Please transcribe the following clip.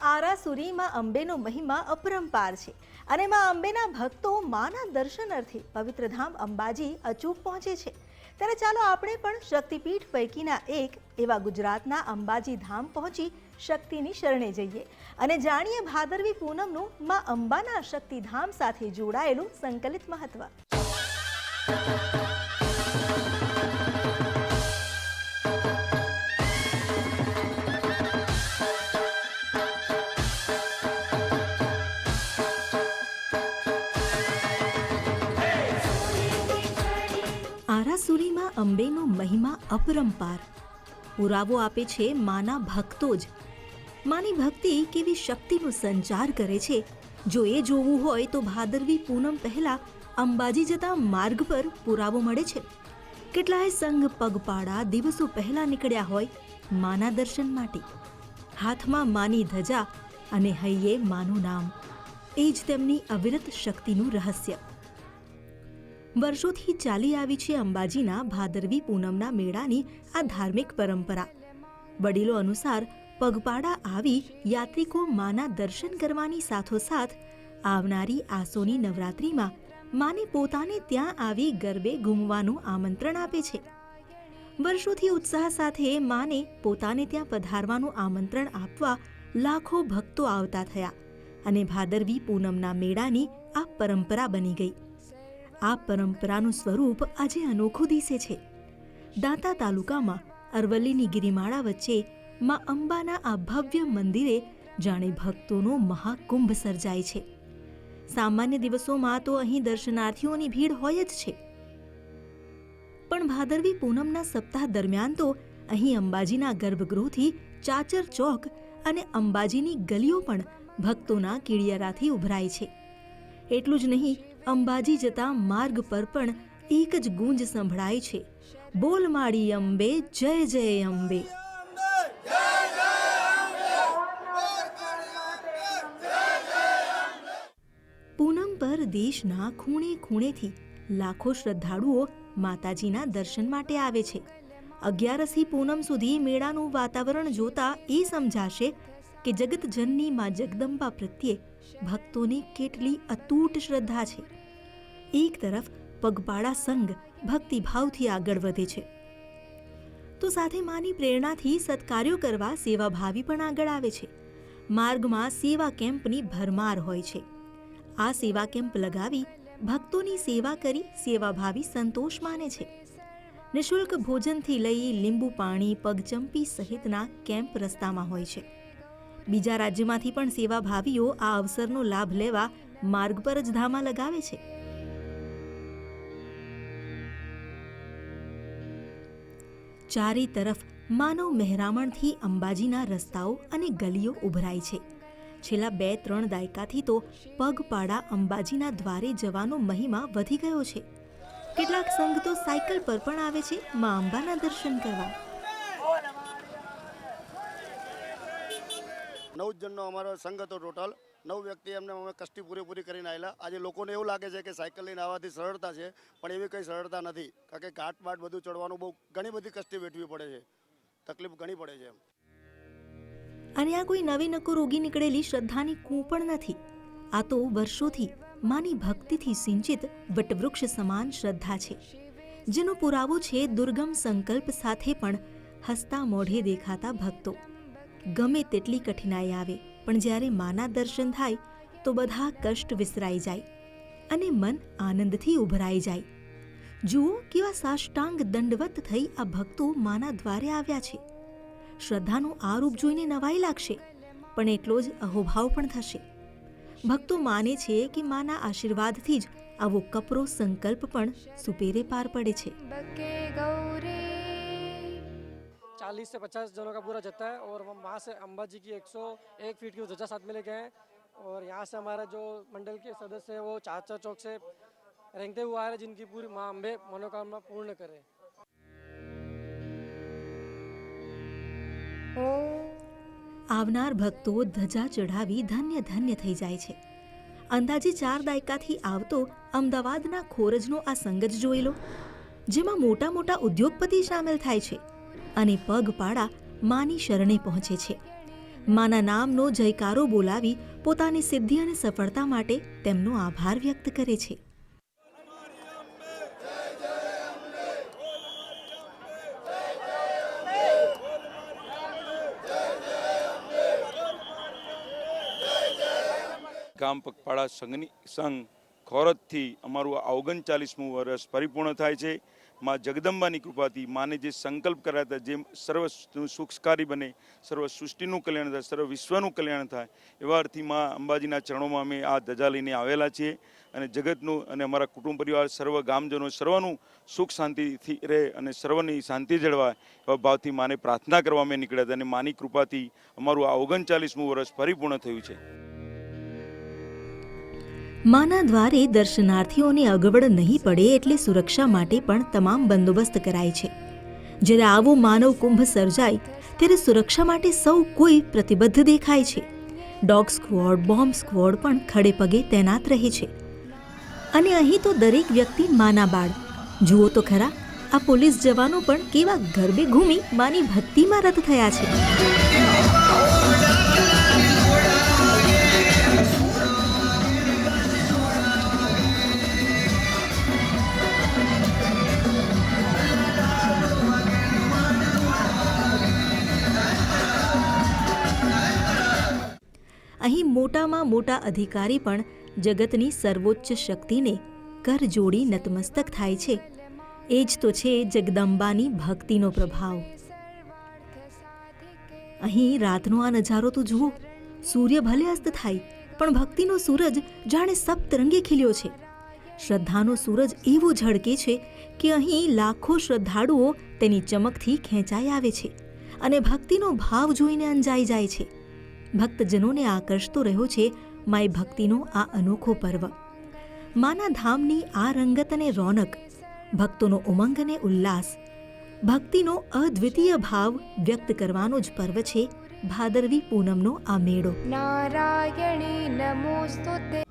આરાસુરી માં અંબેનો મહિમા અપરંપાર છે અને માં અંબેના ભક્તો માના દર્શન અર્થે પવિત્ર ધામ અંબાજી અચૂક પહોંચે છે। ત્યારે ચાલો આપણે પણ શક્તિપીઠ પૈકીના એક એવા ગુજરાતના અંબાજી ધામ પહોંચી શક્તિની શરણે જઈએ અને જાણીએ ભાદરવી પૂનમનું માં અંબાના શક્તિધામ સાથે જોડાયેલું સંકલિત મહત્વ। આરાસુરીમાં અંબેનો મહિમા અપરંપાર પુરાવો આપે છે માના ભક્તો જ। માની ભક્તિ કેવી શક્તિનો સંચાર કરે છે, જો એ જોવું હોય તો ભાદરવી પૂનમ પહેલા અંબાજી જતા માર્ગ પર પુરાવો મળે છે। કેટલાય સંઘ પગપાળા દિવસો પહેલા નીકળ્યા હોય માના દર્શન માટે। હાથમાં માની ધજા અને હૈયે માનું નામ, એ જ તેમની અવિરત શક્તિનું રહસ્ય। વર્ષોથી ચાલી આવી છે અંબાજીના ભાદરવી પૂનમના મેળાની આ ધાર્મિક પરંપરા। વડીલો અનુસાર પગપાળા આવી યાત્રિકો માના દર્શન કરવાની સાથોસાથ આવનારી આસોની નવરાત્રિમાં માને પોતાને ત્યાં આવી ગરબે ઘૂમવાનું આમંત્રણ આપે છે। વર્ષોથી ઉત્સાહ સાથે માને પોતાને ત્યાં પધારવાનું આમંત્રણ આપવા લાખો ભક્તો આવતા થયા અને ભાદરવી પૂનમના મેળાની આ પરંપરા બની ગઈ। આ પરંપરાનું સ્વરૂપ આજે અનોખું દિશે છે। દાંતા તાલુકામાં અરવલ્લીની ગિરિમાળા વચ્ચે માં અંબાના આ ભવ્ય મંદિરે જાણે ભક્તોનો મહાકુંભ સર્જાય છે। સામાન્ય દિવસોમાં તો અહીં દર્શનાર્થીઓની ભીડ હોય જ છે, પણ ભાદરવી પૂનમના સપ્તાહ દરમિયાન તો અહીં અંબાજીના ગર્ભગૃહથી ચાચર ચોક અને અંબાજીની ગલીઓ પણ ભક્તોના કીડિયારાથી ઉભરાય છે। એટલું જ નહીં, અંબાજી જતા માર્ગ પર પણ એક જ ગૂંજ સંભળાય છે, બોલ માડી અંબે જય જય અંબે। પૂનમ પર દેશના ખૂણે ખૂણેથી લાખો શ્રદ્ધાળુઓ માતાજીના દર્શન માટે આવે છે। 11મી પૂનમ સુધી મેળાનું વાતાવરણ જોતા એ સમજાશે કે જગતજનની માં જગદંબા પ્રત્યે ભક્તોની કેટલી અતૂટ શ્રદ્ધા છે। એક તરફ પગપાળા સંઘ ભક્તિભાવથી આગળ વધે છે, તો સાથે માની પ્રેરણાથી સત્કાર્યો કરવા સેવાભાવી પણ આગળ આવે છે। માર્ગમાં સેવા કેમ્પની ભરમાર હોય છે। આ સેવા કેમ્પ લગાવી ભક્તોની સેવા કરી સેવાભાવી સંતોષ માને છે। નિઃશુલ્ક ભોજનથી લઈ લીંબુ પાણી, પગચંપી સહિતના કેમ્પ રસ્તામાં હોય છે। બીજા રાજ્યમાંથી પણ સેવાભાવીઓ આ અવસરનો લાભ લેવા માર્ગ પર જ ધામા લગાવે છે। ચારે તરફ માનવ મહેરામણથી અંબાજીના રસ્તાઓ અને ગલીઓ ઉભરાય છે। છેલ્લા 2-3 દાયકાથી તો પગપાળા અંબાજીના દ્વારે જવાનો મહિમા વધી ગયો છે। કેટલાક સંઘ તો સાયકલ પર પણ આવે છે મા અંબાના દર્શન કરવા। 9 જણનો અમારો સંઘ હતો ટોટલ। 9 વ્યક્તિ એમને અમે કષ્ટી પૂરેપૂરી કરીને આવેલા। આજે લોકોને એવું લાગે છે કે સાયકલ લઈને આવવાથી સરળતા છે, પણ એવી કંઈ સરળતા નથી, કારણ કે ઘાટ બાટ બધું ચડવાનું બહુ ઘણી બધી કષ્ટી વેઠવી પડે છે, તકલીફ ઘણી પડે છે। અને આ કોઈ નવી નકો રોગી નીકળેલી શ્રદ્ધાની કૂ પણ નથી। આ તો વર્ષોથી માની ભક્તિથી સિંચિત વટવૃક્ષ સમાન શ્રદ્ધા છે, જેનો પુરાવો છે દુર્ગમ સંકલ્પ સાથે પણ હસતા મોઢે દેખાતા ભક્તો। ગમે તેટલી કઠિનાઈ આવે, પણ જ્યારે માના દર્શન થાય તો બધા કષ્ટ વિસરાઈ જાય અને મન આનંદથી ઉભરાઈ જાય। જુઓ કેવા સાષ્ટાંગ દંડવત થઈ આ ભક્તો માના દ્વારે આવ્યા છે। શ્રદ્ધાનું આ રૂપ જોઈને નવાઈ લાગશે, પણ એટલો જ અહોભાવ પણ થશે। ભક્તો માને છે કે માના આશીર્વાદથી જ આવો કપરો સંકલ્પ પણ સુપેરે પાર પડે છે। 40 से 50 जनों का पूरा जत्था है और हम वहाँ से अंबाजी की 101 फीट की ध्वजा साथ में लेके आए और यहाँ से हमारा जो मंडल के सदस्य है वो चाचा चौक से रेंगते हुए आ रहे, जिनकी पूरी माँ अंबे मनोकामना पूर्ण करे। આવનાર ભક્તો ધજા ચઢાવી ધન્ય ધન્ય થઈ જાય છે। અંદાજે 4 દાયકાથી આવતો અમદાવાદના ખોરજનો આ સંઘ જ જોઈ લો, જેમાં મોટા મોટા ઉદ્યોગપતિ સામેલ થાય છે અને પગપાળા માની શરણે પહોંચે છે। માના નામનો જયકારો બોલાવી પોતાની સિદ્ધિ અને સફળતા માટે તેમનો આભાર વ્યક્ત કરે છે. ગામ પગપાળા સંઘ ખોરતથી અમારું 39મું વર્ષ પરિપૂર્ણ થાય છે. માં જગદંબાની કૃપાથી માને જે સંકલ્પ કર્યા હતા, જે સર્વ સુખકારી બને, સર્વ સૃષ્ટિનું કલ્યાણ થાય, સર્વ વિશ્વનું કલ્યાણ થાય, એવા અર્થથી માં અંબાજીના ચરણોમાં અમે આ ધજા લઈને આવેલા છીએ. અને જગતનું અને અમારા કુટુંબ પરિવાર સર્વ ગામજનો સર્વનું સુખ શાંતિથી રહે અને સર્વની શાંતિ જળવાય એવા ભાવથી માને પ્રાર્થના કરવા અમે નીકળ્યા હતા. અને માની કૃપાથી અમારું આ 39મું વર્ષ પરિપૂર્ણ થયું છે. માના દ્વારે દર્શનાર્થીઓને અગવડ નહીં પડે એટલે સુરક્ષા માટે પણ તમામ બંદોબસ્ત કરાય છે. જ્યારે આવો માનવ કુંભ સર્જાય ત્યારે સુરક્ષા માટે સૌ કોઈ પ્રતિબદ્ધ દેખાય છે. ડોગ સ્ક્વોડ, બોમ્બ સ્ક્વોડ પણ ખડે પગે તૈનાત રહે છે. અને અહીં તો દરેક વ્યક્તિ માના બાળ. જુઓ તો ખરા, આ પોલીસ જવાનો પણ કેવા ગરબે ઘૂમી માની ભક્તિમાં રત થયા છે. અહીં મોટામાં મોટા અધિકારી પણ જગતની સર્વોચ્ચ શક્તિને કર જોડી નતમસ્તક થાય છે. એ જ તો છે જગદંબાની ભક્તિનો પ્રભાવ. અહીં રાતનો આ નજારો તો જુઓ. સૂર્ય ભલે અસ્ત થાય પણ ભક્તિનો સૂરજ જાણે સપ્તરંગે ખીલ્યો છે. શ્રદ્ધાનો સૂરજ એવો ઝળકે છે કે અહીં લાખો શ્રદ્ધાળુઓ તેની ચમકથી ખેંચાઈ આવે છે અને ભક્તિનો ભાવ જોઈને અંજાઈ જાય છે. ભક્તજનોને આકર્ષતો રહ્યો છે માય ભક્તિનો આ અનોખો પર્વ. માના ધામની આ રંગત અને રોનક, ભક્તોનો ઉમંગ અને ઉલ્લાસ, ભક્તિનો અદ્વિતીય ભાવ વ્યક્ત કરવાનો જ પર્વ છે ભાદરવી પૂનમનો આ મેળો. નારાયણી નમોસ્તુતે